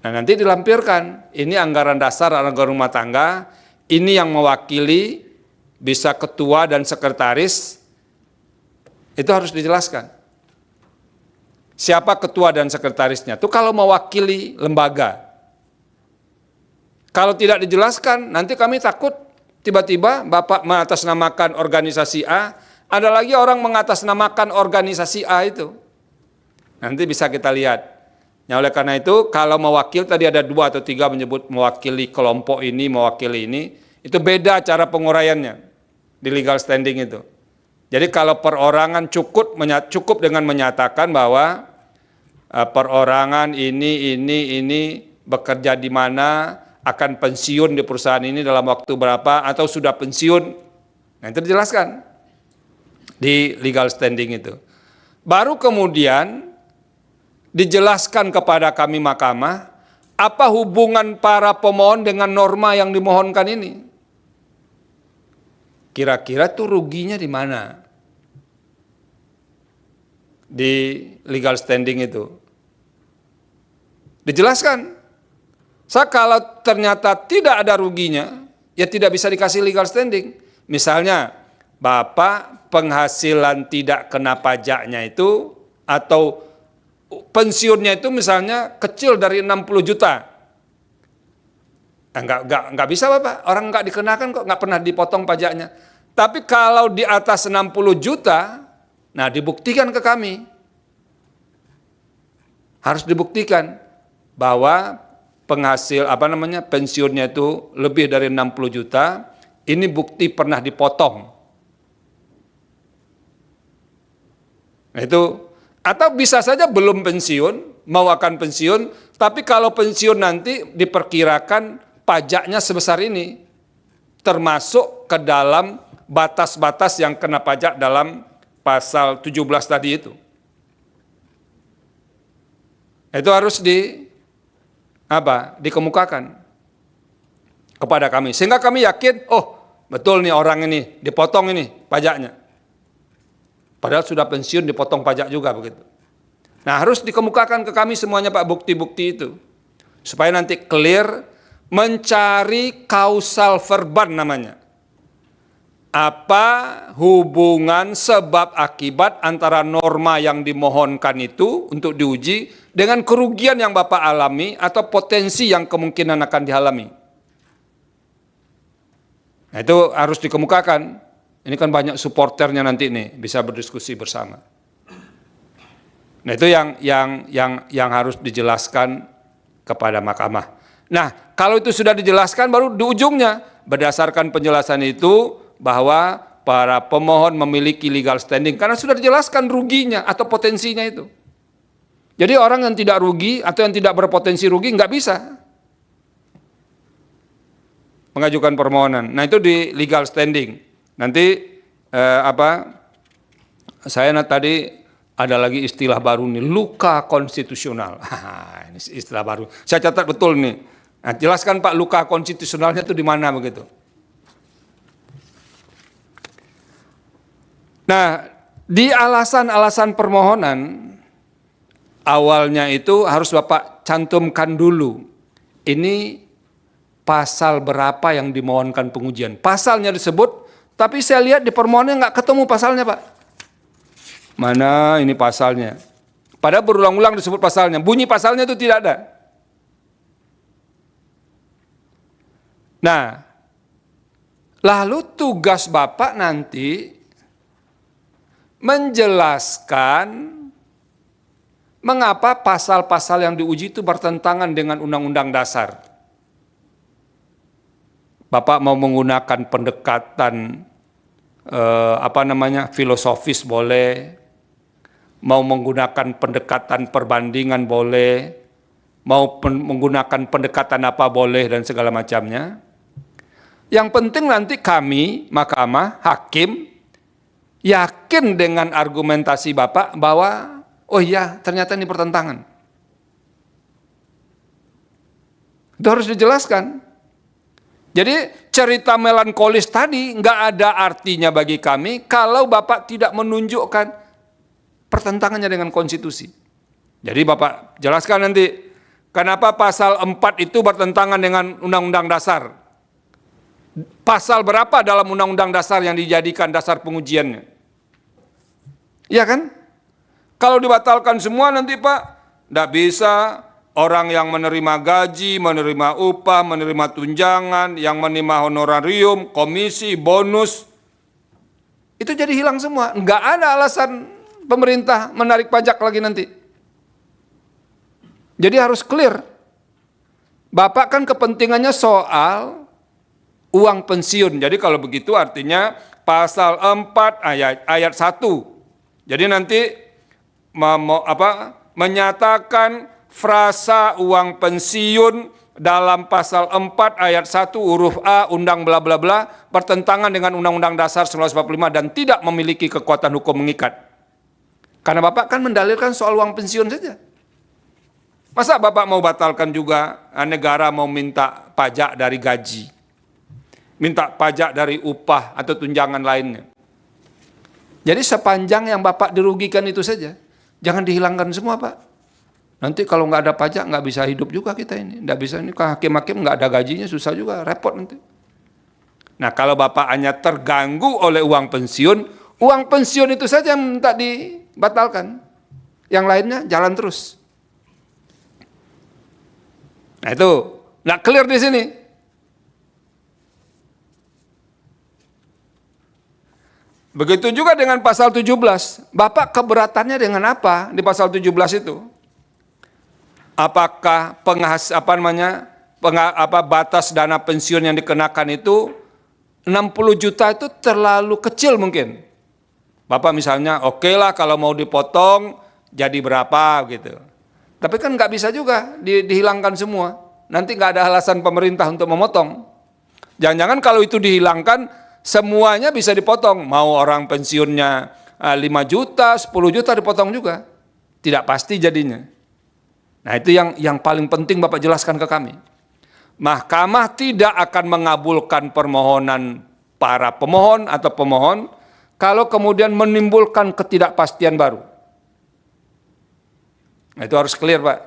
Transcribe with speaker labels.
Speaker 1: Nah, nanti dilampirkan, ini anggaran dasar, anggaran rumah tangga, ini yang mewakili, bisa ketua dan sekretaris, itu harus dijelaskan. Siapa ketua dan sekretarisnya? Itu kalau mewakili lembaga. Kalau tidak dijelaskan, nanti kami takut tiba-tiba Bapak mengatasnamakan organisasi A, ada lagi orang mengatasnamakan organisasi A itu. Nanti bisa kita lihat. Nah, oleh karena itu, kalau mewakil tadi ada 2 atau 3 menyebut mewakili kelompok ini, mewakili ini, itu beda cara penguraiannya di legal standing itu. Jadi kalau perorangan cukup dengan menyatakan bahwa perorangan ini bekerja di mana, akan pensiun di perusahaan ini dalam waktu berapa, atau sudah pensiun, nah itu dijelaskan di legal standing itu. Baru kemudian dijelaskan kepada kami mahkamah, apa hubungan para pemohon dengan norma yang dimohonkan ini. Kira-kira tuh ruginya di mana? Di legal standing itu. Dijelaskan. Kalau ternyata tidak ada ruginya, ya tidak bisa dikasih legal standing. Misalnya, Bapak penghasilan tidak kena pajaknya itu, atau pensiunnya itu misalnya kecil dari 60 juta. Nah, enggak bisa Bapak, orang enggak dikenakan kok, enggak pernah dipotong pajaknya. Tapi kalau di atas 60 juta, nah dibuktikan ke kami. Harus dibuktikan bahwa pensiunnya itu lebih dari 60 juta, ini bukti pernah dipotong. Nah itu, atau bisa saja belum pensiun, mau akan pensiun, tapi kalau pensiun nanti diperkirakan pajaknya sebesar ini, termasuk ke dalam batas-batas yang kena pajak dalam pasal 17 tadi itu. Itu harus dikemukakan kepada kami, sehingga kami yakin, oh betul nih orang ini dipotong ini pajaknya. Padahal sudah pensiun dipotong pajak juga begitu. Nah harus dikemukakan ke kami semuanya Pak, bukti-bukti itu. Supaya nanti clear, mencari kausal verban namanya. Apa hubungan sebab akibat antara norma yang dimohonkan itu untuk diuji dengan kerugian yang Bapak alami atau potensi yang kemungkinan akan dialami. Nah itu harus dikemukakan. Ini kan banyak supporternya nanti nih, bisa berdiskusi bersama. Nah itu yang harus dijelaskan kepada mahkamah. Nah kalau itu sudah dijelaskan, baru di ujungnya berdasarkan penjelasan itu bahwa para pemohon memiliki legal standing karena sudah dijelaskan ruginya atau potensinya itu. Jadi orang yang tidak rugi atau yang tidak berpotensi rugi nggak bisa mengajukan permohonan. Nah itu di legal standing. Nanti saya tadi ada lagi istilah baru nih, luka konstitusional. Ini istilah baru. Saya catat betul nih. Nah, jelaskan Pak, luka konstitusionalnya itu di mana begitu? Nah, di alasan-alasan permohonan awalnya itu harus Bapak cantumkan dulu. Ini pasal berapa yang dimohonkan pengujian. Pasalnya disebut, tapi saya lihat di permohonannya nggak ketemu pasalnya Pak. Mana ini pasalnya? Padahal berulang-ulang disebut pasalnya. Bunyi pasalnya itu tidak ada. Nah, lalu tugas Bapak nanti menjelaskan mengapa pasal-pasal yang diuji itu bertentangan dengan Undang-Undang Dasar. Bapak mau menggunakan pendekatan filosofis boleh, mau menggunakan pendekatan perbandingan boleh, mau menggunakan pendekatan apa boleh dan segala macamnya. Yang penting nanti kami, mahkamah, hakim, yakin dengan argumentasi Bapak bahwa oh iya ternyata ini pertentangan. Itu harus dijelaskan. Jadi cerita melankolis tadi nggak ada artinya bagi kami kalau Bapak tidak menunjukkan pertentangannya dengan konstitusi. Jadi Bapak jelaskan nanti Kenapa pasal 4 itu bertentangan dengan Undang-Undang Dasar? Pasal berapa dalam Undang-Undang Dasar yang dijadikan dasar pengujiannya? Iya kan? Kalau dibatalkan semua nanti Pak, tidak bisa orang yang menerima gaji, menerima upah, menerima tunjangan, yang menerima honorarium, komisi, bonus, itu jadi hilang semua. Enggak ada alasan pemerintah menarik pajak lagi nanti. Jadi harus clear. Bapak kan kepentingannya soal uang pensiun. Jadi kalau begitu artinya pasal 4 ayat 1. Jadi nanti menyatakan frasa uang pensiun dalam pasal 4 ayat 1 huruf A undang bla bla bla bertentangan dengan Undang-Undang Dasar 1945 dan tidak memiliki kekuatan hukum mengikat. Karena Bapak kan mendalilkan soal uang pensiun saja. Masa Bapak mau batalkan juga negara mau minta pajak dari gaji, minta pajak dari upah atau tunjangan lainnya. Jadi sepanjang yang Bapak dirugikan itu saja, jangan dihilangkan semua Pak. Nanti kalau nggak ada pajak nggak bisa hidup juga kita ini, nggak bisa ini hakim-hakim nggak ada gajinya susah juga, repot nanti. Nah kalau Bapak hanya terganggu oleh uang pensiun itu saja yang minta dibatalkan, yang lainnya jalan terus. Nah itu nggak clear di sini. Begitu juga dengan pasal 17. Bapak keberatannya dengan apa di pasal 17 itu? Apakah batas dana pensiun yang dikenakan itu 60 juta itu terlalu kecil mungkin? Bapak misalnya oke lah kalau mau dipotong jadi berapa gitu. Tapi kan nggak bisa juga dihilangkan semua. Nanti nggak ada alasan pemerintah untuk memotong. Jangan-jangan kalau itu dihilangkan semuanya bisa dipotong. Mau orang pensiunnya 5 juta, 10 juta dipotong juga. Tidak pasti jadinya. Nah itu yang paling penting Bapak jelaskan ke kami. Mahkamah tidak akan mengabulkan permohonan para pemohon atau pemohon kalau kemudian menimbulkan ketidakpastian baru. Nah, itu harus clear Pak.